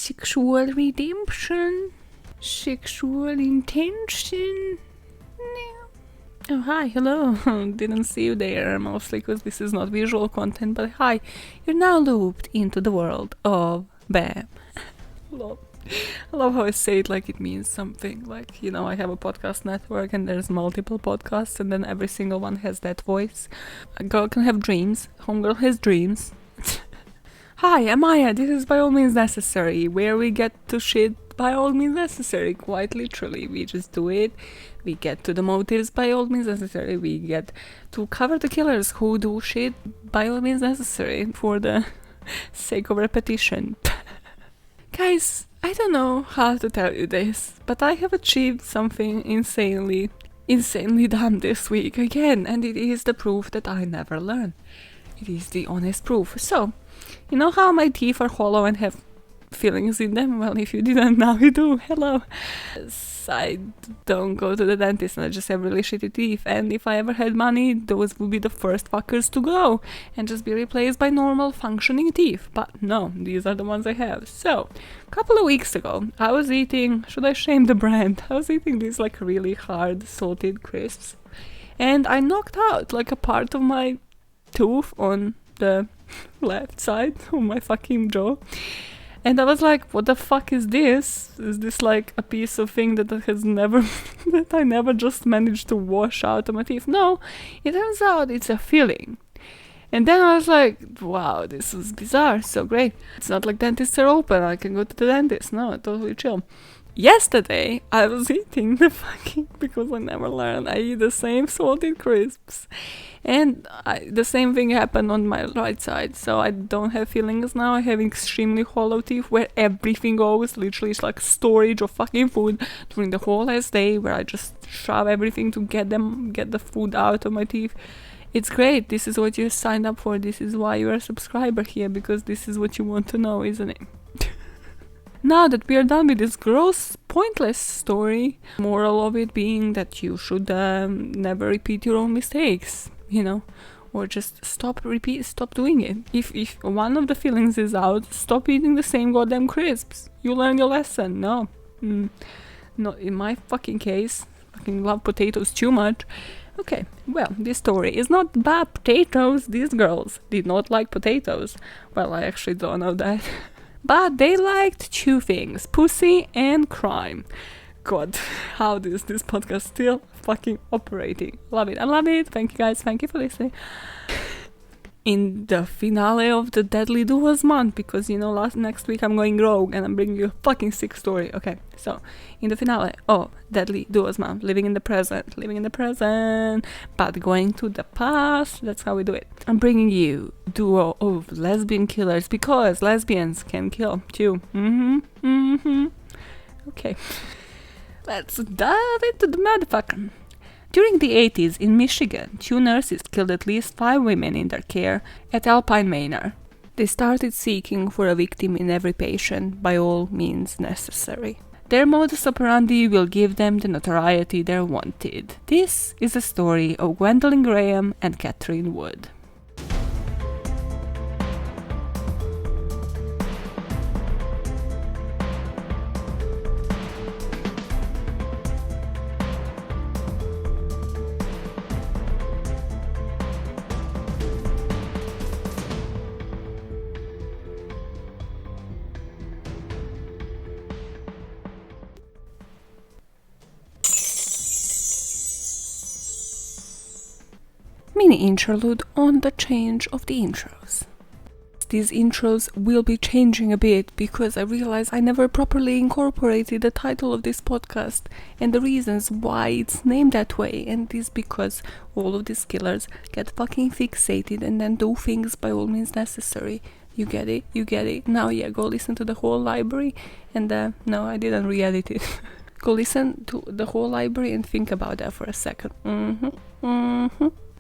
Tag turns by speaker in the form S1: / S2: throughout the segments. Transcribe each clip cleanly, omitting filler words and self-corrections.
S1: Sexual redemption. Sexual intention. No. Oh, hi, hello. Didn't see you there, mostly because this is not visual content, but hi, you're now looped into the world of BAM. I love how I say it like it means something. Like, you know, I have a podcast network and there's multiple podcasts and then every single one has that voice. A girl can have dreams. Homegirl has dreams. Hi, I'm Maya. This is By All Means Necessary, where we get to shit by all means necessary. Quite literally, we just do it. We get to the motives by all means necessary. We get to cover the killers who do shit by all means necessary for the sake of repetition. Guys, I don't know how to tell you this, but I have achieved something insanely dumb this week again, and it is the proof that I never learn. It is the honest proof. So, you know how my teeth are hollow and have fillings in them? Well, if you didn't, now you do. Hello. I don't go to the dentist and I just have really shitty teeth, and if I ever had money, those would be the first fuckers to go and just be replaced by normal functioning teeth. But no, these are the ones I have. So, a couple of weeks ago, I was eating, should I shame the brand? I was eating these like really hard salted crisps, and I knocked out like a part of my tooth on the left side of my fucking jaw. And I was like, what the fuck is this? Is this like a piece of thing that that I never just managed to wash out of my teeth? No, it turns out it's a filling. And then I was like, wow, this is bizarre, so great. It's not like dentists are open, I can go to the dentist. No, totally chill. Yesterday, I was eating because I never learned, I eat the same salted crisps. And the same thing happened on my right side, so I don't have fillings now. I have extremely hollow teeth where everything goes. Literally, it's like storage of fucking food during the whole last day, where I just shove everything to get the food out of my teeth. It's great. This is what you signed up for. This is why you're a subscriber here, because this is what you want to know, isn't it? Now that we are done with this gross, pointless story, moral of it being that you should never repeat your own mistakes, you know, or just stop doing it. If one of the fillings is out, stop eating the same goddamn crisps. You learn your lesson. No, not in my fucking case. Fucking love potatoes too much. Okay, well, this story is not about potatoes. These girls did not like potatoes. Well, I actually don't know that. But they liked two things, pussy and crime. God, how is this podcast still fucking operating? Love it, I love it. Thank you guys, thank you for listening. In the finale of the Deadly Duos month, because you know next week I'm going rogue and I'm bringing you a fucking sick story. Okay, so in the finale of Deadly Duos month, living in the present, but going to the past, that's how we do it. I'm bringing you a duo of lesbian killers, because lesbians can kill too. Okay, let's dive into the motherfucker. During the 80s in Michigan, 2 nurses killed at least 5 women in their care at Alpine manor. They started seeking for a victim in every patient by all means necessary. Their modus operandi will give them the notoriety they wanted. This is the story of Gwendolyn Graham and Catherine Wood. Mini interlude on the change of the intros. These intros will be changing a bit because I realize I never properly incorporated the title of this podcast and the reasons why it's named that way, and this because all of these killers get fucking fixated and then do things by all means necessary. You get it? You get it? Now yeah, go listen to the whole library and no, I didn't re-edit it. Go listen to the whole library and think about that for a second.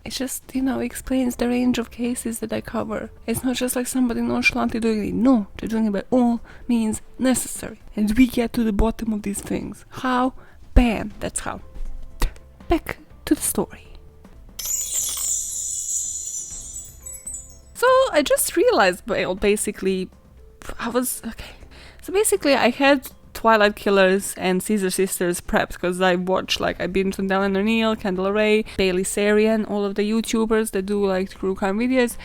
S1: It just, you know, explains the range of cases that I cover. It's not just like somebody nonchalantly doing it. No, they're doing it by all means necessary. And we get to the bottom of these things. How? Bam! That's how. Back to the story. So I just realized, well, basically, So basically I had Twilight Killers and Caesar Sisters prepped because I watched, like, I've been to Dylan O'Neill, Kendall Ray, Bailey Sarian, all of the YouTubers that do like true crime videos.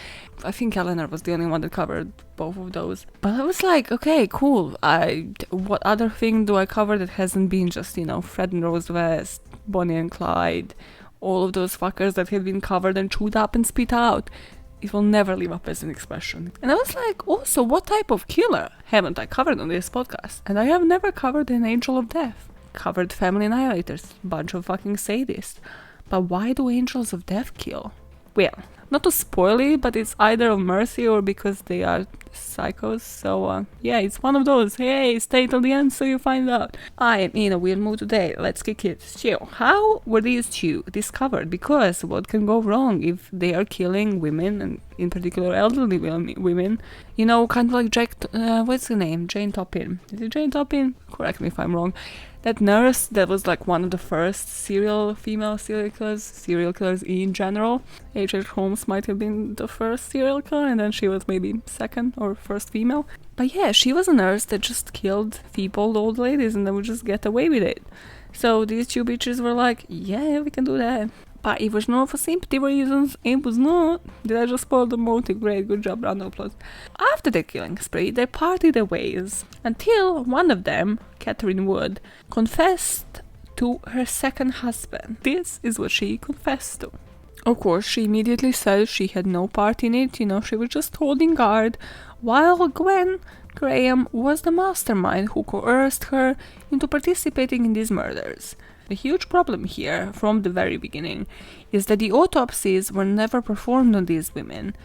S1: I think Eleanor was the only one that covered both of those. But I was like, okay, cool. What other thing do I cover that hasn't been just, you know, Fred and Rose West, Bonnie and Clyde, all of those fuckers that have been covered and chewed up and spit out? It will never live up as an expression. And I was like, also, what type of killer haven't I covered on this podcast? And I have never covered an Angel of Death. Covered Family Annihilators, bunch of fucking sadists. But why do Angels of Death kill? Well, not to spoil it, but it's either of mercy or because they are psychos. So yeah, it's one of those. Hey, stay till the end so you find out. I am in a weird mood today. Let's kick it. So, how were these two discovered? Because what can go wrong if they are killing women, and in particular elderly women? You know, kind of like what's her name? Jane Topin. Is it Jane Topin? Correct me if I'm wrong. That nurse that was like one of the first female serial killers in general. H.H. Holmes might have been the first serial killer, and then she was maybe second or first female. But yeah, she was a nurse that just killed people, old ladies, and they would just get away with it. So these two bitches were like, yeah, we can do that. But it was not for sympathy reasons. It was not. Did I just spoil the motive? Great, good job, round of applause. After the killing spree, they parted their ways until one of them, Catherine Wood, confessed to her second husband. This is what she confessed to. Of course, she immediately said she had no part in it, you know, she was just holding guard, while Gwen Graham was the mastermind who coerced her into participating in these murders. The huge problem here, from the very beginning, is that the autopsies were never performed on these women,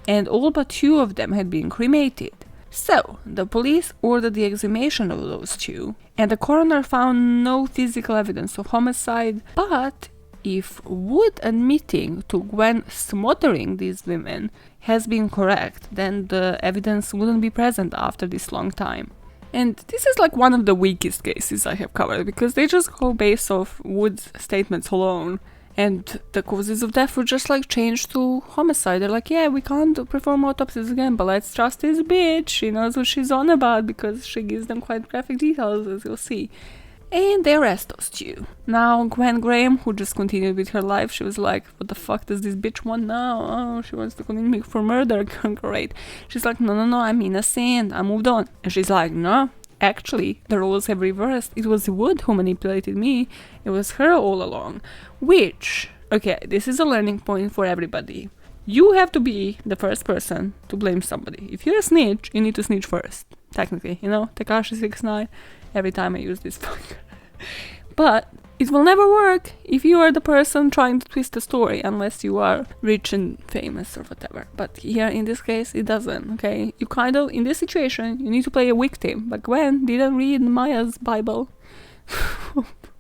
S1: and all but two of them had been cremated. So, the police ordered the exhumation of those two, and the coroner found no physical evidence of homicide, but if Wood admitting to Gwen smothering these women has been correct, then the evidence wouldn't be present after this long time. And this is like one of the weakest cases I have covered, because they just go based off Wood's statements alone, and the causes of death were just like changed to homicide. They're like, yeah, we can't perform autopsies again, but let's trust this bitch, she knows what she's on about, because she gives them quite graphic details, as you'll see. And they arrest those two. Now, Gwen Graham, who just continued with her life, she was like, what the fuck does this bitch want now? Oh, she wants to condemn me for murder. Great. She's like, no, I'm innocent. I moved on. And she's like, no, actually, the roles have reversed. It was Wood who manipulated me. It was her all along. Which, okay, this is a learning point for everybody. You have to be the first person to blame somebody. If you're a snitch, you need to snitch first. Technically, you know, Tekashi 69. Every time I use this fucker. But it will never work if you are the person trying to twist the story, unless you are rich and famous or whatever. But here, in this case, it doesn't, okay? You kind of, in this situation, you need to play a victim. But Gwen didn't read Maya's Bible.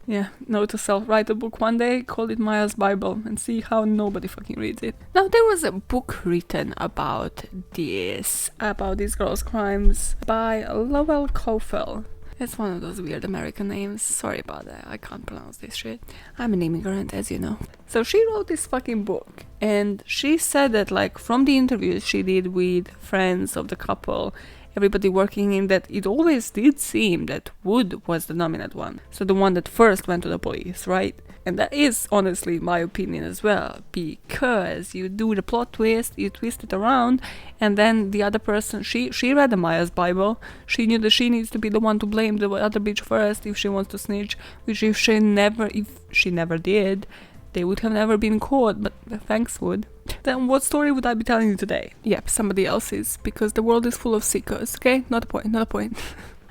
S1: Yeah, note to self, write a book one day, call it Maya's Bible, and see how nobody fucking reads it. Now, there was a book written about these girls' crimes by Lowell Cowell. It's one of those weird American names. Sorry about that. I can't pronounce this shit. I'm an immigrant, as you know. So she wrote this fucking book. And she said that, like, from the interviews she did with friends of the couple, everybody working in that, it always did seem that Wood was the dominant one. So the one that first went to the police, right? And that is honestly my opinion as well, because you do the plot twist, you twist it around, and then the other person, she read the Maya's Bible, she knew that she needs to be the one to blame the other bitch first if she wants to snitch, which if she never did, they would have never been caught, but thanks Wood. Then what story would I be telling you today? Yep, somebody else's, because the world is full of sickos, okay? Not a point.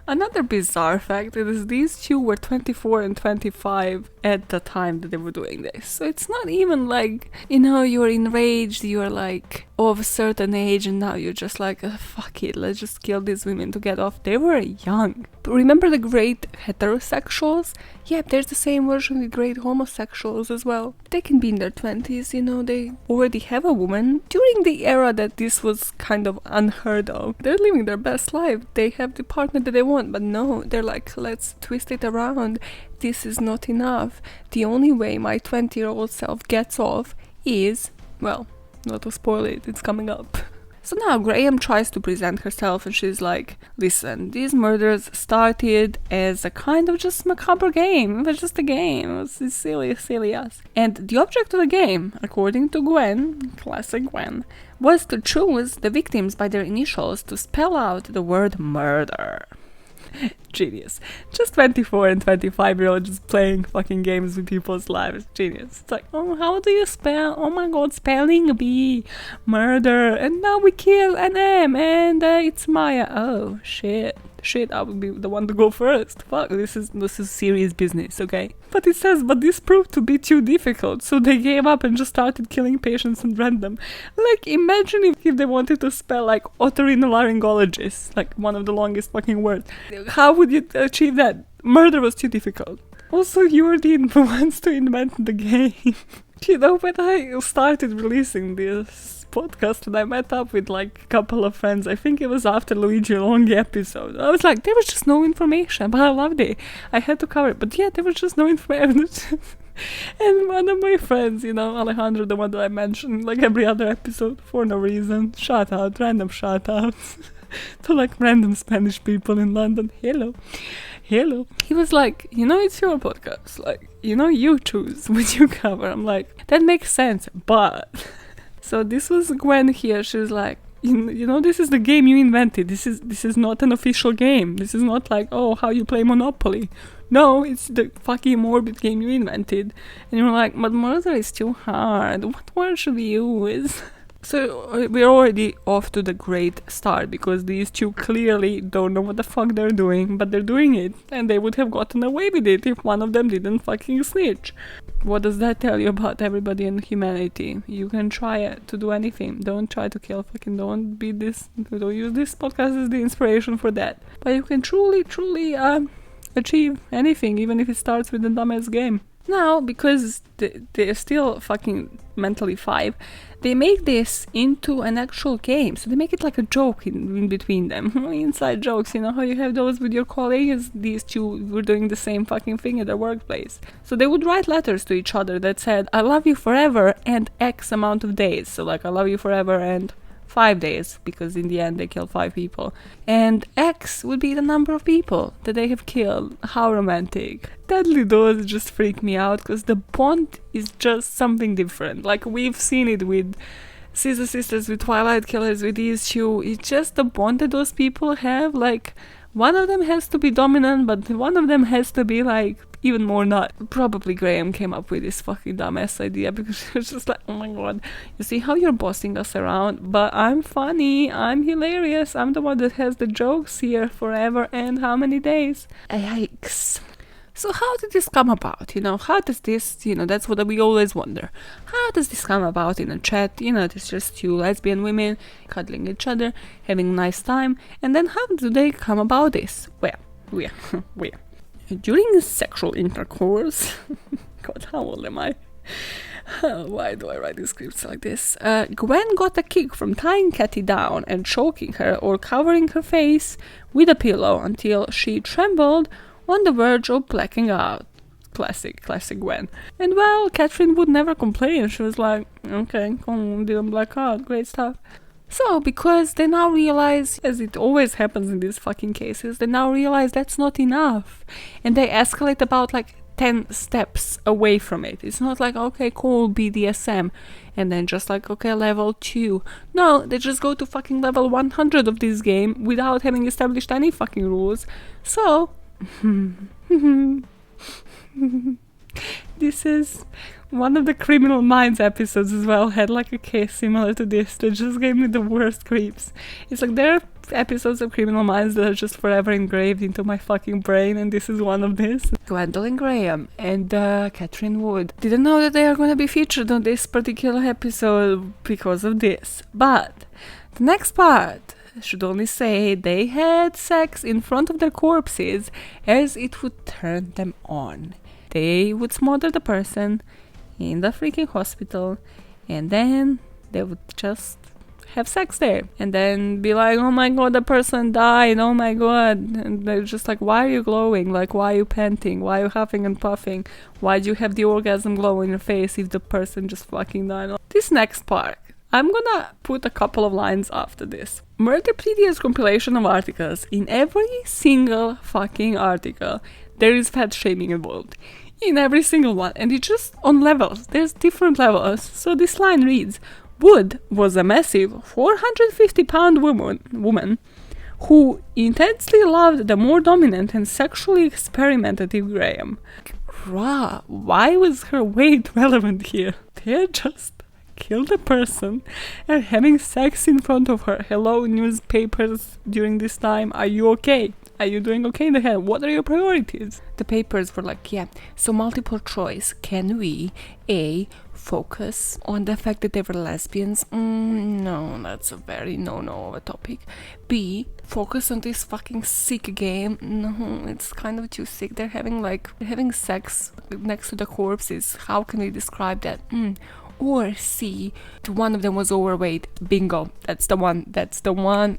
S1: Another bizarre fact is these two were 24 and 25 at the time that they were doing this. So it's not even like, you know, you're enraged, you're like of a certain age and now you're just like, fuck it, let's just kill these women to get off. They were young. But remember the great heterosexuals? Yeah, there's the same version with great homosexuals as well. They can be in their 20s, you know, they already have a woman. During the era that this was kind of unheard of, they're living their best life. They have the partner that they want, but no, they're like, let's twist it around. This is not enough. The only way my 20-year-old self gets off is, well, not to spoil it, it's coming up. So now Graham tries to present herself and she's like, listen, these murders started as a kind of just macabre game. It was just a game. It was silly ass. And the object of the game, according to Gwen, classic Gwen, was to choose the victims by their initials to spell out the word murder. Genius. Just 24 and 25-year-olds just playing fucking games with people's lives. Genius. It's like, oh, how do you spell? Oh my god, spelling bee. Murder. And now we kill an M. And it's Maya. Oh, shit, I would be the one to go first. Fuck, this is serious business, okay? But it says, but this proved to be too difficult, so they gave up and just started killing patients at random. Like, imagine if they wanted to spell, like, otorhinolaryngologist, like, one of the longest fucking words. How would you achieve that? Murder was too difficult. Also, you were the ones to invent the game. You know, when I started releasing this podcast and I met up with like a couple of friends, I think it was after Luigi Longhi episode, I was like, there was just no information, but I loved it. I had to cover it, but yeah, there was just no information. And one of my friends, you know, Alejandro, the one that I mentioned like every other episode for no reason, random shout outs to like random Spanish people in London. Hello. He was like, you know, it's your podcast, like, you know, you choose what you cover. I'm like, that makes sense, but so this was Gwen here. She was like, you know, this is the game you invented. This is not an official game. This is not like, oh, how you play Monopoly. No, it's the fucking morbid game you invented. And you're like, but murder is too hard. What word should we use? So we're already off to the great start, because these two clearly don't know what the fuck they're doing, but they're doing it, and they would have gotten away with it if one of them didn't fucking snitch. What does that tell you about everybody in humanity? You can try to do anything. Don't try to kill, fucking don't be this, don't use this podcast as the inspiration for that. But you can truly achieve anything, even if it starts with the dumbest game. Now, because they're still fucking mentally 5, they make this into an actual game. So they make it like a joke in between them. Inside jokes, you know how you have those with your colleagues? These two were doing the same fucking thing at their workplace. So they would write letters to each other that said, I love you forever and X amount of days. So like, I love you forever and 5 days, because in the end they killed 5 people. And X would be the number of people that they have killed. How romantic. Deadly Doors just freak me out, because the bond is just something different. Like, we've seen it with Scissor Sisters, with Twilight Killers, with these two. It's just the bond that those people have. Like, one of them has to be dominant, but one of them has to be like even more not. Probably Graham came up with this fucking dumbass idea, because it was just like, oh my god, you see how you're bossing us around, but I'm funny, I'm hilarious, I'm the one that has the jokes here forever and how many days. Yikes. So how did this come about? You know, how does this, you know, that's what we always wonder. How does this come about in a chat? You know, it's just two lesbian women cuddling each other, having a nice time, and then how do they come about this? Well, during sexual intercourse, God, how old am I? Why do I write these scripts like this? Gwen got a kick from tying Cathy down and choking her or covering her face with a pillow until she trembled on the verge of blacking out. Classic Gwen. And well, Catherine would never complain. She was like, okay, cool, didn't black out, great stuff. So, because they now realize, as it always happens in these fucking cases, they now realize that's not enough. And they escalate about like 10 steps away from it. It's not like, okay, cool, BDSM, and then just like, okay, level 2. No, they just go to fucking level 100 of this game without having established any fucking rules. So, this is one of the Criminal Minds episodes as well, had like a case similar to this that just gave me the worst creeps. It's like, there are episodes of Criminal Minds that are just forever engraved into my fucking brain, and this is one of this. Gwendolyn Graham and Catherine Wood didn't know that they are going to be featured on this particular episode because of this. But the next part, I should only say, they had sex in front of their corpses as it would turn them on. They would smother the person in the freaking hospital, and then they would just have sex there, and then be like, oh my god, the person died, oh my god, and they're just like, why are you glowing, like, why are you panting, why are you huffing and puffing, why do you have the orgasm glow on your face if the person just fucking died? This next part, I'm gonna put a couple of lines after this. Murderpedia's compilation of articles. In every single fucking article, there is fat shaming involved. In every single one. And it's just on levels. There's different levels. So this line reads, Wood was a massive 450-pound woman who intensely loved the more dominant and sexually experimentative Graham. Rah, why was her weight relevant here? They're just killed a person and having sex in front of her. Hello, newspapers during this time. Are you okay? Are you doing okay in the head? What are your priorities? The papers were like, yeah, so multiple choice. Can we, A, focus on the fact that they were lesbians? No, that's a very no-no of a topic. B, focus on this fucking sick game? No, it's kind of too sick. They're having sex next to the corpses. How can we describe that? Or C, one of them was overweight. Bingo, that's the one.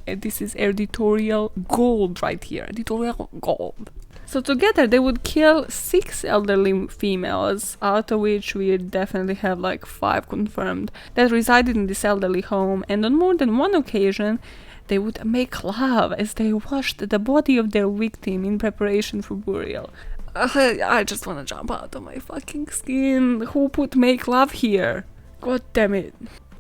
S1: This is editorial gold right here. Editorial gold. So together they would kill 6 elderly females, out of which we definitely have like 5 confirmed, that resided in this elderly home, and on more than one occasion they would make love as they washed the body of their victim in preparation for burial. I just wanna jump out of my fucking skin. Who put make love here? God damn it.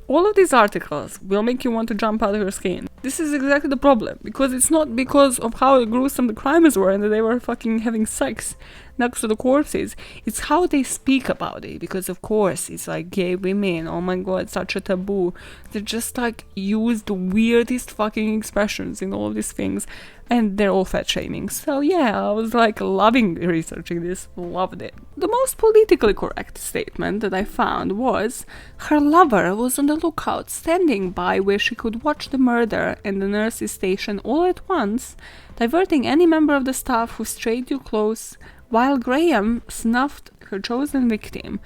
S1: All of these articles will make you want to jump out of your skin. This is exactly the problem, because it's not because of how gruesome the crimes were and that they were fucking having sex next to the corpses. It's how they speak about it, because of course it's like gay women, oh my god, such a taboo. They just like use the weirdest fucking expressions in all of these things, and they're all fat shaming. So yeah, I was like loving researching this, loved it. The most politically correct statement that I found was, her lover was on the lookout, standing by where she could watch the murder and the nurse's station all at once, diverting any member of the staff who strayed too close, while Graham snuffed her chosen victim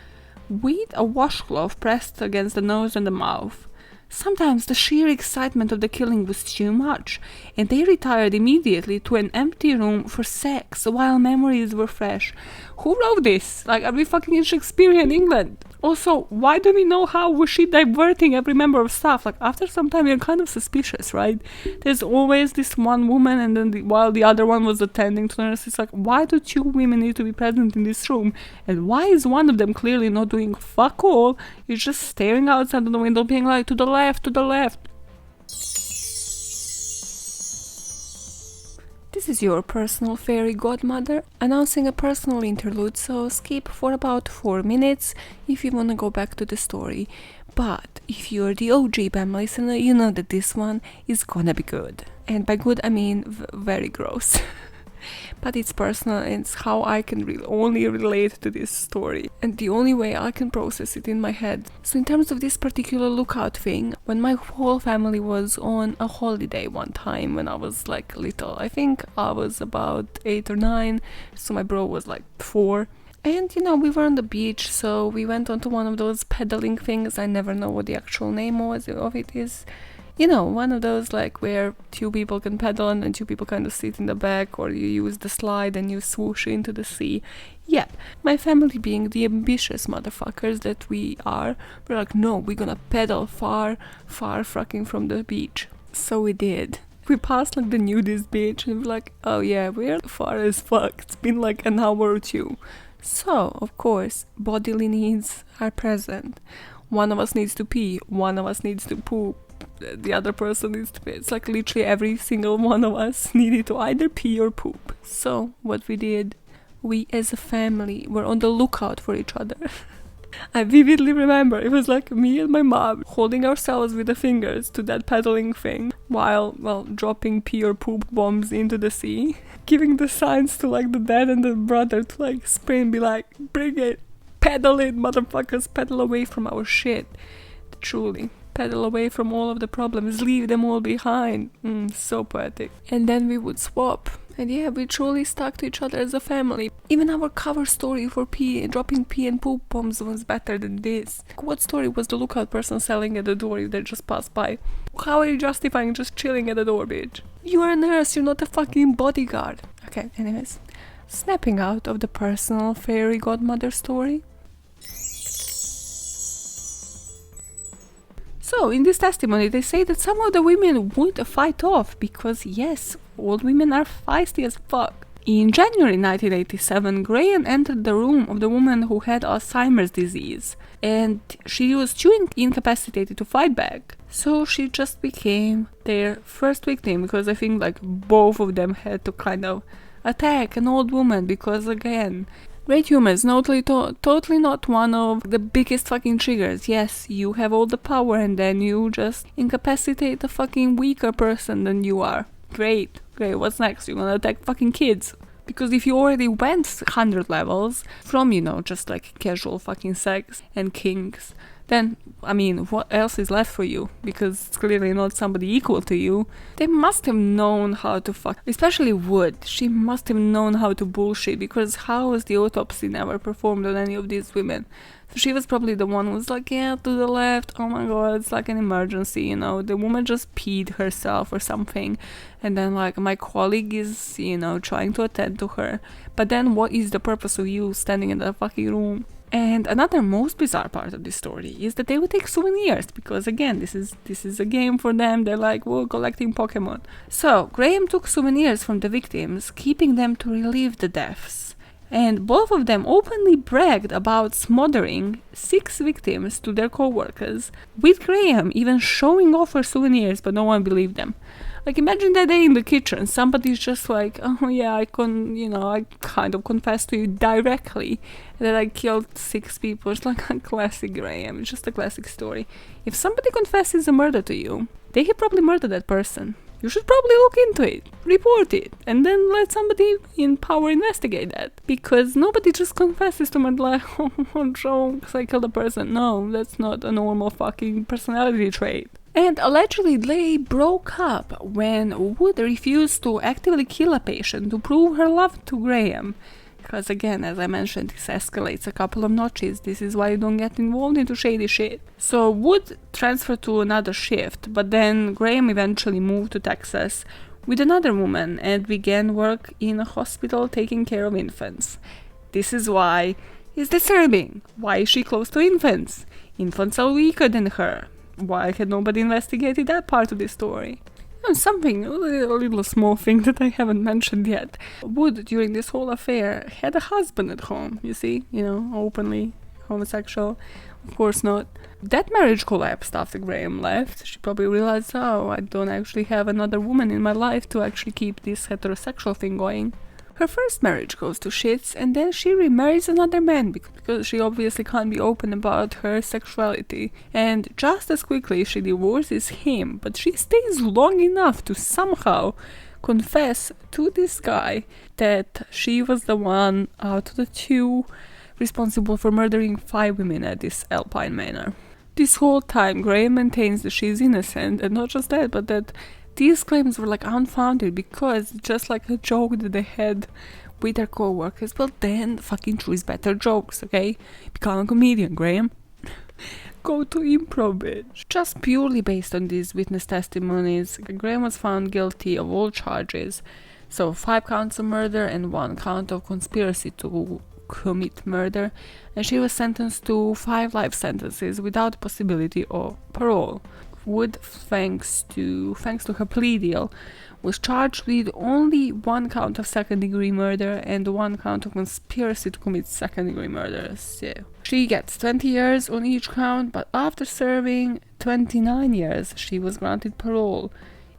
S1: with a washcloth pressed against the nose and the mouth. Sometimes the sheer excitement of the killing was too much, and they retired immediately to an empty room for sex while memories were fresh. Who wrote this? Like, are we fucking in Shakespearean England? Also, why do we know how was she diverting every member of staff? Like, after some time, you're kind of suspicious, right? There's always this one woman, and then while the other one was attending to nurse, it's like, why do 2 women need to be present in this room? And why is one of them clearly not doing fuck all? It's just staring outside of the window, being like, to the left, to the left. This is your personal fairy godmother announcing a personal interlude, so skip for about 4 minutes if you want to go back to the story. But if you're the OG BAM listener, you know that this one is gonna be good. And by good, I mean very gross. But it's personal, and it's how I can only relate to this story, and the only way I can process it in my head. So in terms of this particular lookout thing, when my whole family was on a holiday one time when I was like little, I think I was about 8 or 9, so my bro was like 4. And, you know, we were on the beach, so we went onto one of those pedaling things. I never know what the actual name of it is. You know, one of those like where 2 people can pedal and then 2 people kind of sit in the back, or you use the slide and you swoosh into the sea. Yeah, my family, being the ambitious motherfuckers that we are, we're like, no, we're gonna pedal far, far fucking from the beach. So we did. We passed like the nudist beach and we're like, oh yeah, we're far as fuck. It's been like an hour or 2. So, of course, bodily needs are present. One of us needs to pee, one of us needs to poop, the other person needs to pee. It's like literally every single one of us needed to either pee or poop. So, what we did, we as a family were on the lookout for each other. I vividly remember it was like me and my mom holding ourselves with the fingers to that pedaling thing while, well, dropping pee or poop bombs into the sea, giving the signs to like the dad and the brother to like spray and be like, bring it, pedal it, motherfuckers, pedal away from our shit. Truly, pedal away from all of the problems, leave them all behind. So poetic. And then we would swap. And yeah, we truly stuck to each other as a family. Even our cover story for dropping pee and poop bombs was better than this. What story was the lookout person selling at the door if they just passed by? How are you justifying just chilling at the door, bitch? You are a nurse, you're not a fucking bodyguard. Okay, anyways. Snapping out of the personal fairy godmother story. So, in this testimony, they say that some of the women would fight off because, yes, old women are feisty as fuck. In January 1987, Graham entered the room of the woman who had Alzheimer's disease, and she was too incapacitated to fight back. So she just became their first victim, because I think like both of them had to kind of attack an old woman, because again, great humor is totally not one of the biggest fucking triggers. Yes, you have all the power and then you just incapacitate a fucking weaker person than you are. Great, what's next? You're gonna attack fucking kids? Because if you already went 100 levels from, just like casual fucking sex and kinks, then, I mean, what else is left for you? Because it's clearly not somebody equal to you. They must have known how to fuck. Especially Wood. She must have known how to bullshit, because how was the autopsy never performed on any of these women? So she was probably the one who was like, yeah, to the left, oh my god, it's like an emergency, the woman just peed herself or something, and then like my colleague is, trying to attend to her. But then what is the purpose of you standing in that fucking room? And another most bizarre part of this story is that they would take souvenirs, because again, this is a game for them. They're like, we're collecting Pokemon. So Graham took souvenirs from the victims, keeping them to relive the deaths. And both of them openly bragged about smothering 6 victims to their co-workers, with Graham even showing off her souvenirs, but no one believed them. Like, imagine that day in the kitchen, somebody's just like, oh yeah, I kind of confessed to you directly that I killed 6 people. It's like a classic Graham. It's just a classic story. If somebody confesses a murder to you, they have probably murdered that person. You should probably look into it, report it, and then let somebody in power investigate that. Because nobody just confesses to murder like, oh, jokes, I killed a person. No, that's not a normal fucking personality trait. And allegedly they broke up when Wood refused to actively kill a patient to prove her love to Graham. Because again, as I mentioned, this escalates a couple of notches. This is why you don't get involved into shady shit. So Wood transferred to another shift, but then Graham eventually moved to Texas with another woman and began work in a hospital taking care of infants. This is why it's disturbing. Why is she close to infants? Infants are weaker than her. Why had nobody investigated that part of the story? Something, a little small thing that I haven't mentioned yet. Wood, during this whole affair, had a husband at home, you see? Openly homosexual. Of course not. That marriage collapsed after Graham left. She probably realized, oh, I don't actually have another woman in my life to actually keep this heterosexual thing going. Her first marriage goes to shits, and then she remarries another man because she obviously can't be open about her sexuality. And just as quickly she divorces him, but she stays long enough to somehow confess to this guy that she was the one out of the 2 responsible for murdering 5 women at this Alpine manor. This whole time Graham maintains that she's innocent, and not just that, but that these claims were like unfounded, because just like a joke that they had with their co-workers. Well, then fucking choose better jokes, okay? Become a comedian, Graham. Go to improv, bitch. Just purely based on these witness testimonies, Graham was found guilty of all charges. So 5 counts of murder and 1 count of conspiracy to commit murder, and she was sentenced to 5 life sentences without the possibility of parole. Wood, thanks to her plea deal, was charged with only 1 count of second-degree murder and 1 count of conspiracy to commit second-degree murder. So she gets 20 years on each count, but after serving 29 years, she was granted parole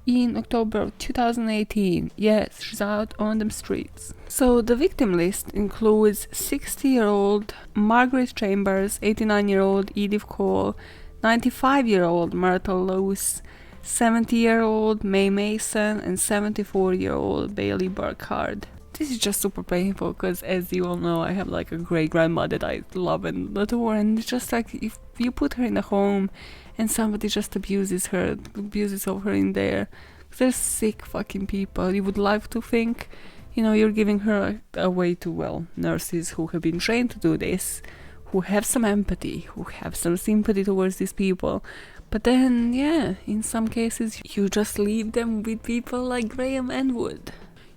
S1: in October of 2018. Yes, she's out on them streets. So the victim list includes 60-year-old Margaret Chambers, 89-year-old Edith Cole, 95-year-old Myrtle Lewis, 70-year-old May Mason, and 74-year-old Bailey Burkhardt. This is just super painful because, as you all know, I have like a great grandma that I love and adore, and it's just like if you put her in a home and somebody just abuses of her in there, they're sick fucking people. You would like to think, you're giving her away to, nurses who have been trained to do this, who have some empathy, who have some sympathy towards these people. But then, in some cases, you just leave them with people like Graham and Wood.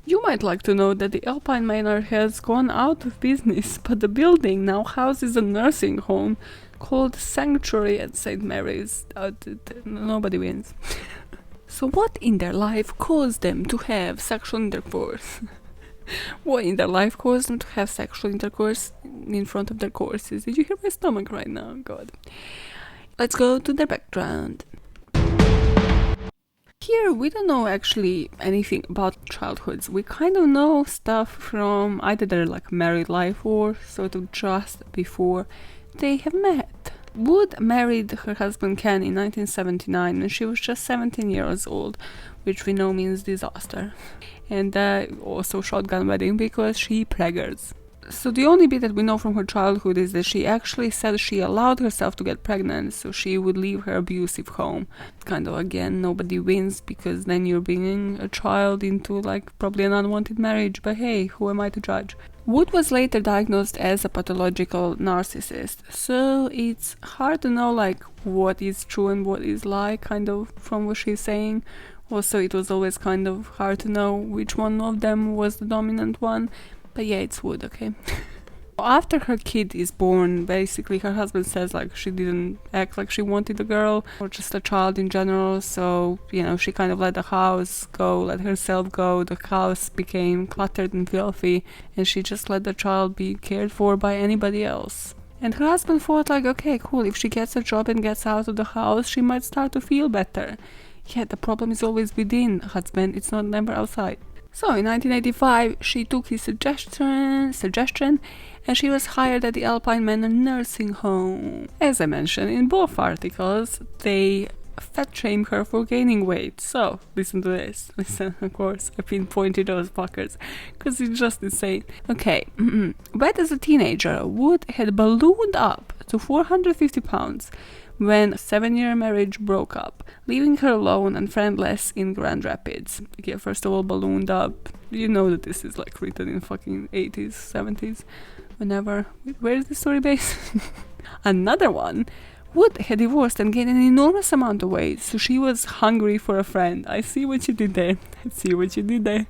S1: You might like to know that the Alpine Manor has gone out of business, but the building now houses a nursing home called Sanctuary at St. Mary's. Nobody wins. So what in their life caused them to have sexual intercourse? What in their life caused them to have sexual intercourse in front of their corpses? Did you hear my stomach right now? God. Let's go to their background. Here we don't know actually anything about childhoods. We kind of know stuff from either their like married life or sort of just before they have met. Wood married her husband Ken in 1979 when she was just 17 years old, which we know means disaster. And also shotgun wedding because she preggers. So the only bit that we know from her childhood is that she actually said she allowed herself to get pregnant so she would leave her abusive home. Kind of again, nobody wins because then you're bringing a child into like probably an unwanted marriage, but hey, who am I to judge? Wood was later diagnosed as a pathological narcissist, so it's hard to know like what is true and what is lie kind of from what she's saying. Also, it was always kind of hard to know which one of them was the dominant one. But yeah, it's Wood, okay? After her kid is born, basically her husband says like she didn't act like she wanted a girl or just a child in general, so you know, she kind of let the house go, let herself go. The house became cluttered and filthy and she just let the child be cared for by anybody else. And her husband thought like, okay, cool, if she gets a job and gets out of the house, she might start to feel better. Yeah, the problem is always within, husband, it's not never outside. So in 1985, she took his suggestion and she was hired at the Alpine manor nursing home. As I mentioned in both articles, they fat shamed her for gaining weight. So listen to this. Listen, of course, I pinpointed those fuckers because it's just insane. Okay, but as a teenager, Wood had ballooned up to 450 pounds when a 7-year marriage broke up, leaving her alone and friendless in Grand Rapids. Okay, first of all, ballooned up. You know that this is like written in fucking 80s, 70s, whenever. Where is the story based? Another one. Wood had divorced and gained an enormous amount of weight, so she was hungry for a friend. I see what you did there. I see what you did there.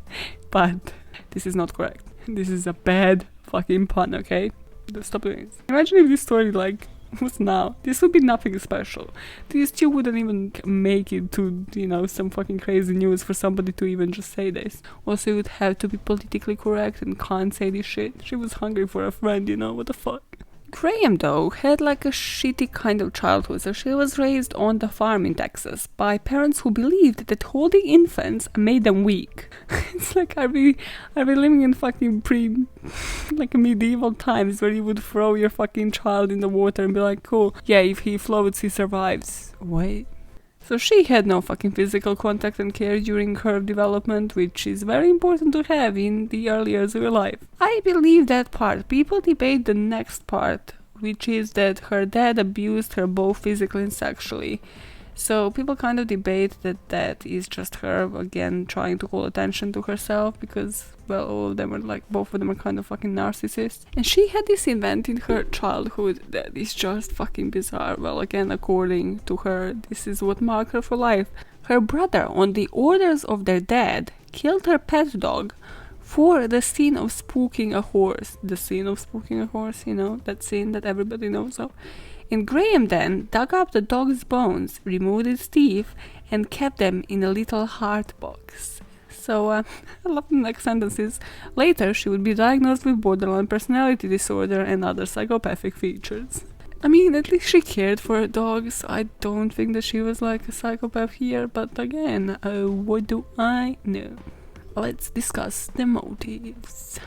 S1: But this is not correct. This is a bad fucking pun, okay? Stop doing this. Imagine if this story like was now. This would be nothing special. These two wouldn't even make it to, you know, some fucking crazy news for somebody to even just say this. Also, it would have to be politically correct and can't say this shit. She was hungry for a friend, you know, what the fuck. Graham, though, had like a shitty kind of childhood, so she was raised on the farm in Texas by parents who believed that holding infants made them weak. It's like, are we living in fucking like medieval times where you would throw your fucking child in the water and be like, cool, yeah, if he floats, he survives. Wait. So she had no fucking physical contact and care during her development, which is very important to have in the early years of your life. I believe that part. People debate the next part, which is that her dad abused her both physically and sexually. So people kind of debate that is just her, again, trying to call attention to herself because, well, all of them are like, both of them are kind of fucking narcissists. And she had this event in her childhood that is just fucking bizarre. Well, again, according to her, this is what marked her for life. Her brother, on the orders of their dad, killed her pet dog for the scene of spooking a horse. The scene of spooking a horse, you know, that scene that everybody knows of. And Graham then dug up the dog's bones, removed its teeth, and kept them in a little heart box. So, I love the next sentences. Later, she would be diagnosed with borderline personality disorder and other psychopathic features. I mean, at least she cared for dogs. I don't think that she was like a psychopath here, but again, what do I know? Let's discuss the motives.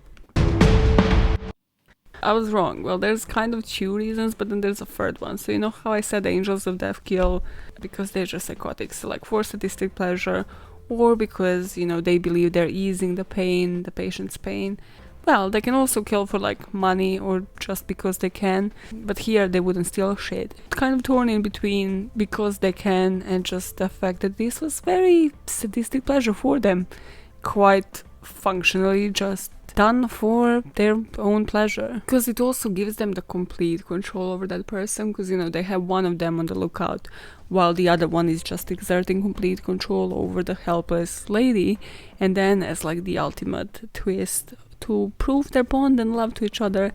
S1: I was wrong. Well, there's kind of two reasons, but then there's a third one. So you know how I said angels of death kill because they're just psychotic, so like for sadistic pleasure, or because, you know, they believe they're easing the pain, the patient's pain. Well, they can also kill for like money or just because they can, but here they wouldn't steal shit. It's kind of torn in between because they can and just the fact that this was very sadistic pleasure for them, quite functionally just done for their own pleasure, because it also gives them the complete control over that person, because, you know, they have one of them on the lookout while the other one is just exerting complete control over the helpless lady. And then as like the ultimate twist to prove their bond and love to each other,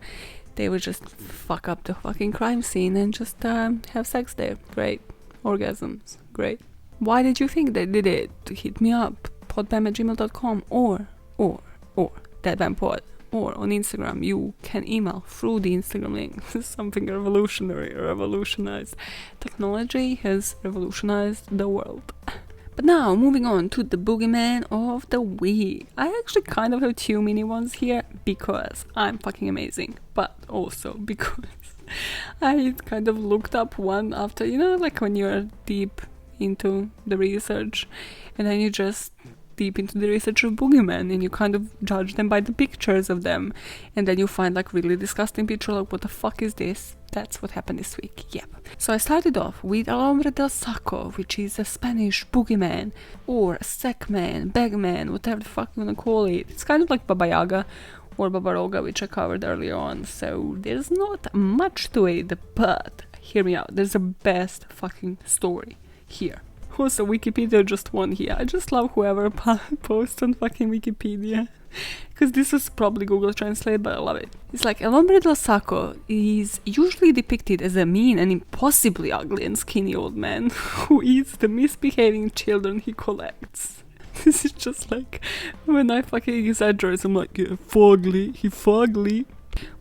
S1: they would just fuck up the fucking crime scene and just have sex there. Great. Orgasms. Great. Why did you think they did it? Hit me up, podbamn@gmail.com or deadbandpod, or on Instagram. You can email through the Instagram link. Something revolutionary, revolutionized. Technology has revolutionized the world. But now, moving on to the boogeyman of the week. I actually kind of have two mini ones here because I'm fucking amazing, but also because I kind of looked up one after, you know, like when you're deep into the research and then you just deep into the research of boogeymen and you kind of judge them by the pictures of them, and then you find like really disgusting picture, like what the fuck is this? That's what happened this week. Yep. So I started off with El Hombre del Saco, which is a Spanish boogeyman or a sack man, bag man, whatever the fuck you wanna call it. It's kind of like Baba Yaga or Baba Roga, which I covered earlier on, so there's not much to it, but hear me out, there's a best fucking story here. Also, Wikipedia just won here. I just love whoever posts on fucking Wikipedia, because this is probably Google Translate, but I love it. It's like, El Hombre del Saco is usually depicted as a mean and impossibly ugly and skinny old man who eats the misbehaving children he collects. This is just like, when I fucking exaggerate, I'm like, yeah, fugly, he fugly.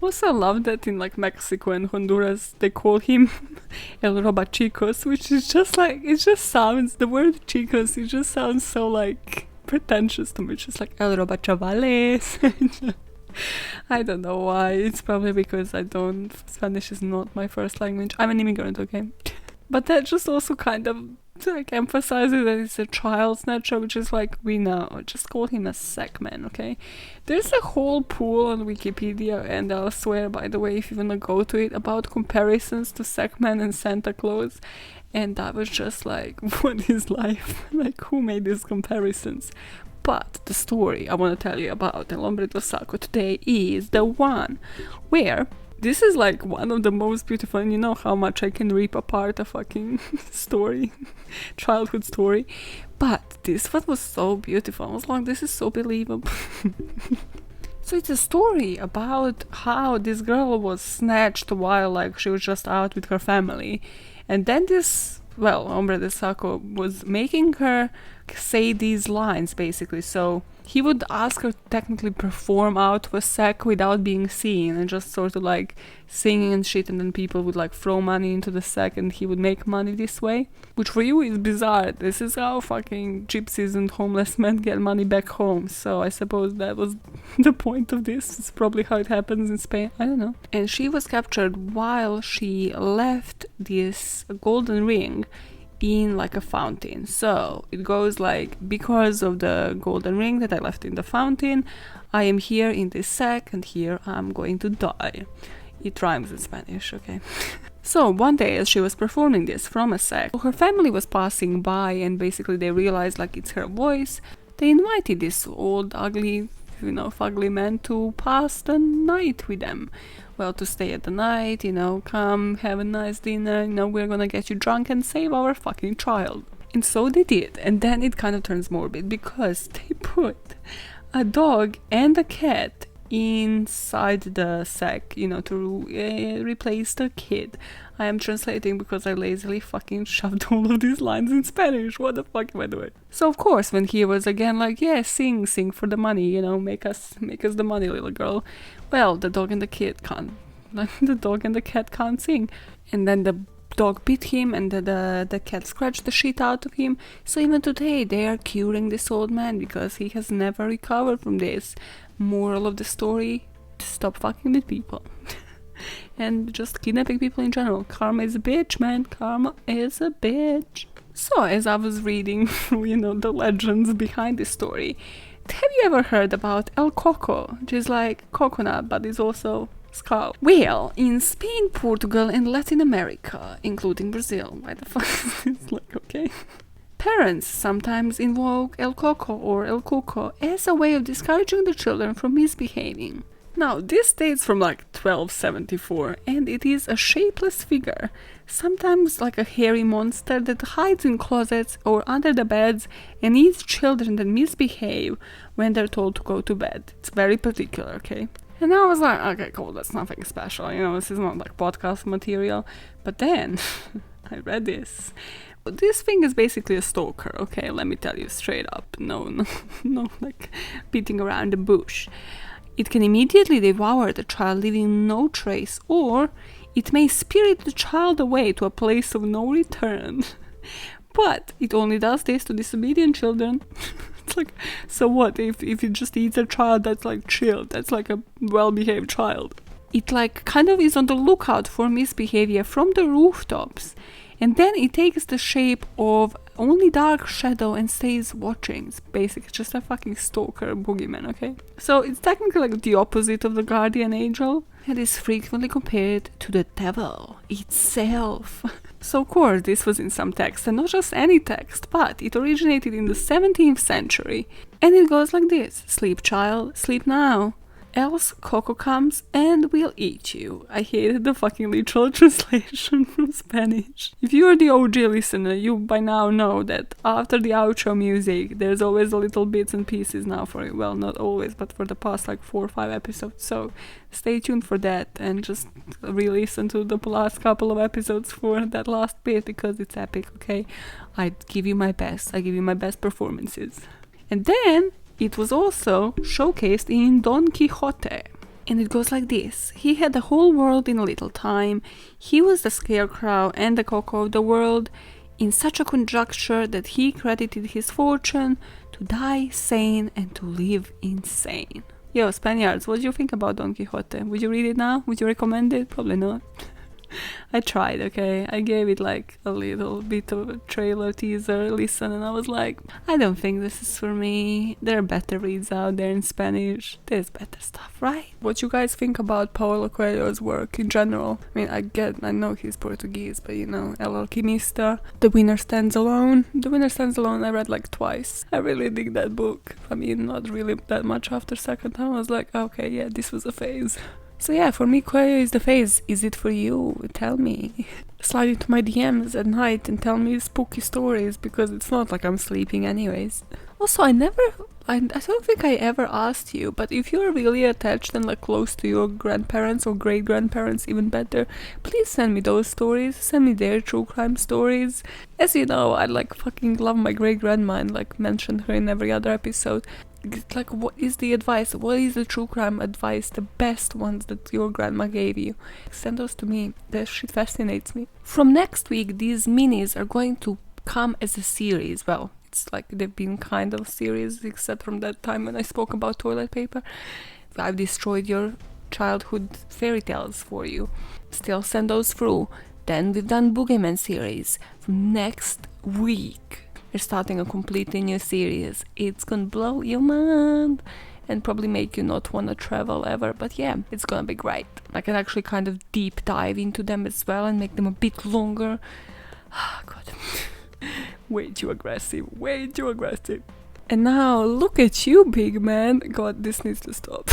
S1: Also, I love that in like Mexico and Honduras they call him El Robachicos, which is just like, it just sounds, the word chicos, it just sounds so like pretentious to me. It's just like El Robachavales. I don't know why. It's probably because Spanish is not my first language. I'm an immigrant, okay? But that just also kind of like emphasizes that it's a child snatcher, which is like, we know, just call him a sack man, okay? There's a whole pool on Wikipedia and elsewhere, by the way, if you wanna go to it, about comparisons to sack man and Santa Claus, and I was just like, what is life? Like, who made these comparisons? But the story I want to tell you about El Hombre del Saco today is the one where this is like one of the most beautiful, and you know how much I can rip apart a fucking story, childhood story, but this one was so beautiful. I was like, this is so believable. So it's a story about how this girl was snatched while like she was just out with her family, and then this, well, Hombre del Saco was making her say these lines basically. So he would ask her to technically perform out of a sack without being seen and just sort of like singing and shit, and then people would like throw money into the sack and he would make money this way, which for you is bizarre. This is how fucking gypsies and homeless men get money back home, so I suppose that was the point of this. It's probably how it happens in Spain, I don't know. And she was captured while she left this golden ring in like a fountain. So it goes like, because of the golden ring that I left in the fountain, I am here in this sack and here I'm going to die. It rhymes in Spanish, okay? So one day as she was performing this from a sack, her family was passing by and basically they realized like it's her voice. They invited this old ugly, you know, fugly man to pass the night with them. Well, to stay at the night, you know, come have a nice dinner, you know, we're gonna get you drunk and save our fucking child. And so they did, and then it kind of turns morbid because they put a dog and a cat inside the sack, you know, to replace the kid. I am translating because I lazily fucking shoved all of these lines in Spanish. What the fuck am I doing? So of course, when he was again like, yeah, sing for the money, you know, make us the money, little girl. Well, the dog and the kid can't. The dog and the cat can't sing. And then the dog bit him and the cat scratched the shit out of him. So even today they are curing this old man because he has never recovered from this. Moral of the story, stop fucking with people. And just kidnapping people in general. Karma is a bitch, man. Karma is a bitch. So as I was reading, you know, the legends behind this story, have you ever heard about El Coco, which is like coconut but is also skull? Well, in Spain, Portugal and Latin America, including Brazil, why the fuck is this? Like, okay. Parents sometimes invoke El Coco or El Cuco as a way of discouraging the children from misbehaving. Now, this dates from like 1274, and it is a shapeless figure, sometimes like a hairy monster that hides in closets or under the beds and eats children that misbehave when they're told to go to bed. It's very particular, okay? And I was like, okay, cool, that's nothing special, you know, this is not like podcast material. But then I read this. This thing is basically a stalker, okay, let me tell you straight up. No, like beating around the bush. It can immediately devour the child, leaving no trace, or it may spirit the child away to a place of no return. But it only does this to disobedient children. It's like, so what if it just eats a child that's like chill, that's like a well-behaved child? It like kind of is on the lookout for misbehavior from the rooftops, and then it takes the shape of only dark shadow and stays watching. It's basically just a fucking stalker boogeyman, okay? So it's technically like the opposite of the guardian angel, and is frequently compared to the devil itself. So of course this was in some text, and not just any text, but it originated in the 17th century, and it goes like this: sleep child, sleep now, else Coco comes and will eat you. I hated the fucking literal translation from Spanish. If you are the OG listener, you by now know that after the outro music, there's always a little bits and pieces now for you. Well, not always, but for the past like 4 or 5 episodes. So stay tuned for that and just re-listen to the last couple of episodes for that last bit, because it's epic, okay? I give you my best. I give you my best performances. And then it was also showcased in Don Quixote. And it goes like this: he had the whole world in a little time. He was the scarecrow and the coco of the world, in such a conjuncture that he credited his fortune to die sane and to live insane. Yo, Spaniards, what do you think about Don Quixote? Would you read it now? Would you recommend it? Probably not. I tried, okay? I gave it like a little bit of a trailer teaser listen, and I was like, I don't think this is for me. There are better reads out there in Spanish. There's better stuff, right? What you guys think about Paulo Coelho's work in general? I mean, I know he's Portuguese, but you know, El Alquimista, The Winner Stands Alone. The Winner Stands Alone I read like twice. I really dig that book. I mean, not really that much after second time. I was like, okay, yeah, this was a phase. So yeah, for me, Coelho is the phase. Is it for you? Tell me. Slide into my DMs at night and tell me spooky stories, because it's not like I'm sleeping anyways. Also, I don't think I ever asked you, but if you're really attached and like close to your grandparents or great-grandparents, even better, please send me those stories. Send me their true crime stories. As you know, I like fucking love my great-grandma and like mentioned her in every other episode. Like, what is the advice? What is the true crime advice? The best ones that your grandma gave you? Send those to me. That shit fascinates me. From next week, these minis are going to come as a series. Well, it's like they've been kind of series, except from that time when I spoke about toilet paper. I've destroyed your childhood fairy tales for you. Still send those through. Then we've done Boogeyman series. From next week, we're starting a completely new series. It's gonna blow your mind and probably make you not want to travel ever, but yeah, it's gonna be great. I can actually kind of deep dive into them as well and make them a bit longer. God. Way too aggressive. And now look at you, big man. God, this needs to stop.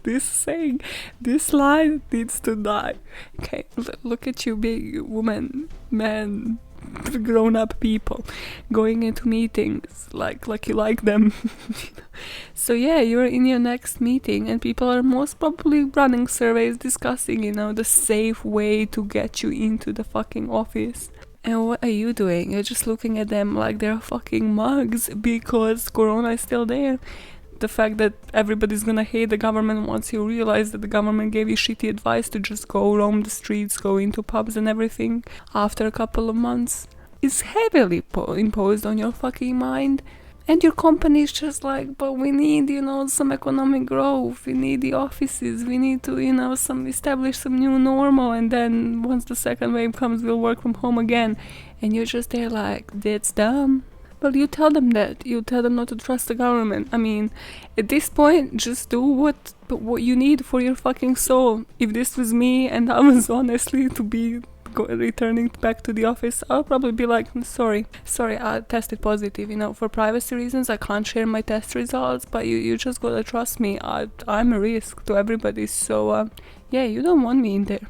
S1: This line needs to die. Okay, look at you, big woman, man, grown-up people going into meetings like you like them. So yeah, you're in your next meeting and people are most probably running surveys discussing, you know, the safe way to get you into the fucking office. And what are you doing? You're just looking at them like they're fucking mugs because Corona is still there. The fact that everybody's gonna hate the government once you realize that the government gave you shitty advice to just go roam the streets, go into pubs and everything after a couple of months is heavily imposed on your fucking mind. And your company is just like, but we need, you know, some economic growth, we need the offices, we need to, you know, establish some new normal, and then once the second wave comes, we'll work from home again. And you're just there like, that's dumb. Well, you tell them that. You tell them not to trust the government. I mean, at this point, just do what you need for your fucking soul. If this was me and I was honestly to be returning back to the office, I'll probably be like, sorry, I tested positive, you know, for privacy reasons I can't share my test results, but you just gotta trust me. I'm a risk to everybody, so yeah, you don't want me in there.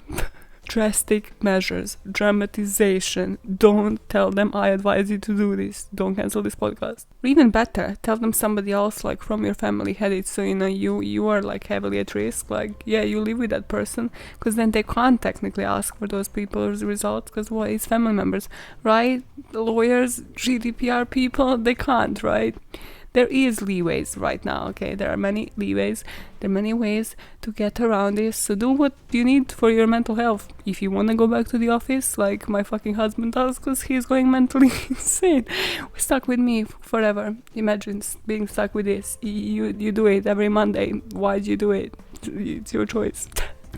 S1: drastic measures, dramatization. Don't tell them I advise you to do this. Don't cancel this podcast. Or even better, tell them somebody else like from your family had it, so you are like heavily at risk. Like, yeah, you live with that person, because then they can't technically ask for those people's results, because what is family members, right? Lawyers, GDPR people, they can't, right? There is leeways right now, okay? There are many leeways. There are many ways to get around this. So do what you need for your mental health. If you want to go back to the office, like my fucking husband does, because he's going mentally insane. We're stuck with me forever. Imagine being stuck with this. You do it every Monday. Why'd you do it? It's your choice.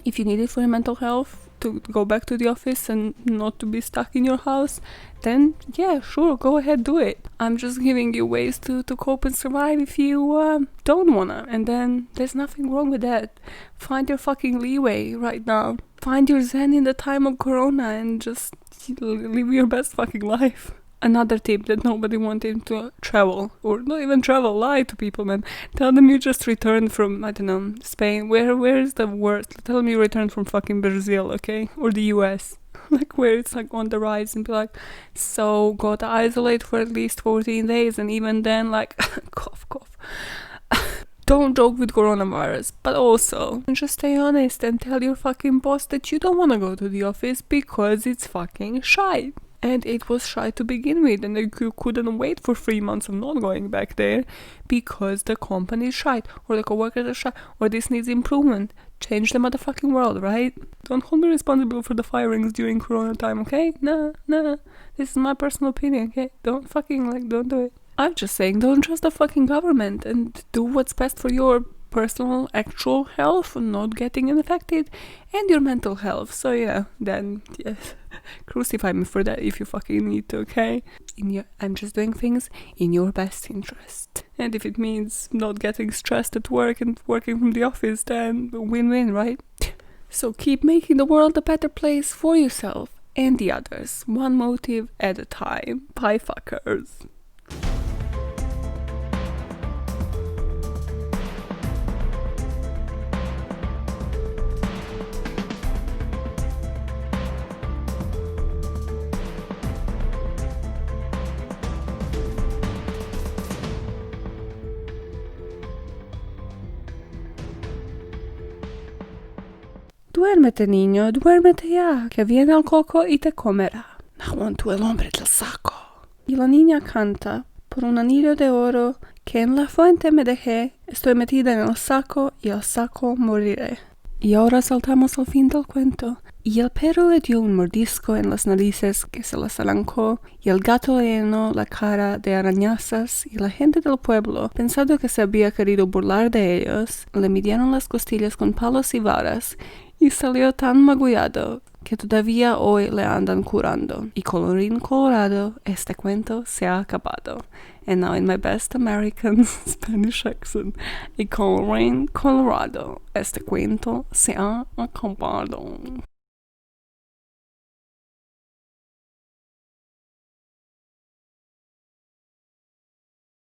S1: If you need it for your mental health, to go back to the office and not to be stuck in your house, then yeah, sure, go ahead, do it. I'm just giving you ways to cope and survive if you don't wanna, and then there's nothing wrong with that. Find your fucking leeway right now. Find your zen in the time of corona and just live your best fucking life. Another tip that nobody wanted to travel, or not even travel, lie to people, man. Tell them you just returned from, I don't know, Spain. Where is the worst? Tell them you returned from fucking Brazil, okay? Or the US. Like where it's like on the rise, and be like, so got to isolate for at least 14 days, and even then like, cough. Don't joke with coronavirus, but also just stay honest and tell your fucking boss that you don't want to go to the office because it's fucking shite. And it was shy to begin with, and you couldn't wait for 3 months of not going back there because the company is shite, or the coworkers are shite, or this needs improvement. Change the motherfucking world, right? Don't hold me responsible for the firings during corona time, okay? Nah. This is my personal opinion, okay? Don't do it. I'm just saying, don't trust the fucking government and do what's best for your personal, actual health, not getting infected, and your mental health. So yeah, then yes, crucify me for that if you fucking need to, okay? I'm just doing things in your best interest. And if it means not getting stressed at work and working from the office, then win-win, right? So keep making the world a better place for yourself and the others, one motive at a time. Bye, fuckers. Duérmete, niño, duérmete ya, que viene el coco y te comerá. Nahuan tú el hombre del saco. Y la niña canta, por un anillo de oro que en la fuente me dejé, estoy metida en el saco y el saco moriré. Y ahora saltamos al fin del cuento. Y el perro le dio un mordisco en las narices que se las arrancó, y el gato le llenó la cara de arañazas, y la gente del pueblo, pensando que se había querido burlar de ellos, le midieron las costillas con palos y varas, y salió tan magullado que todavía hoy le andan curando. Y colorín colorado, este cuento se ha acabado. And now in my best American Spanish accent, y colorín colorado, este cuento se ha acabado.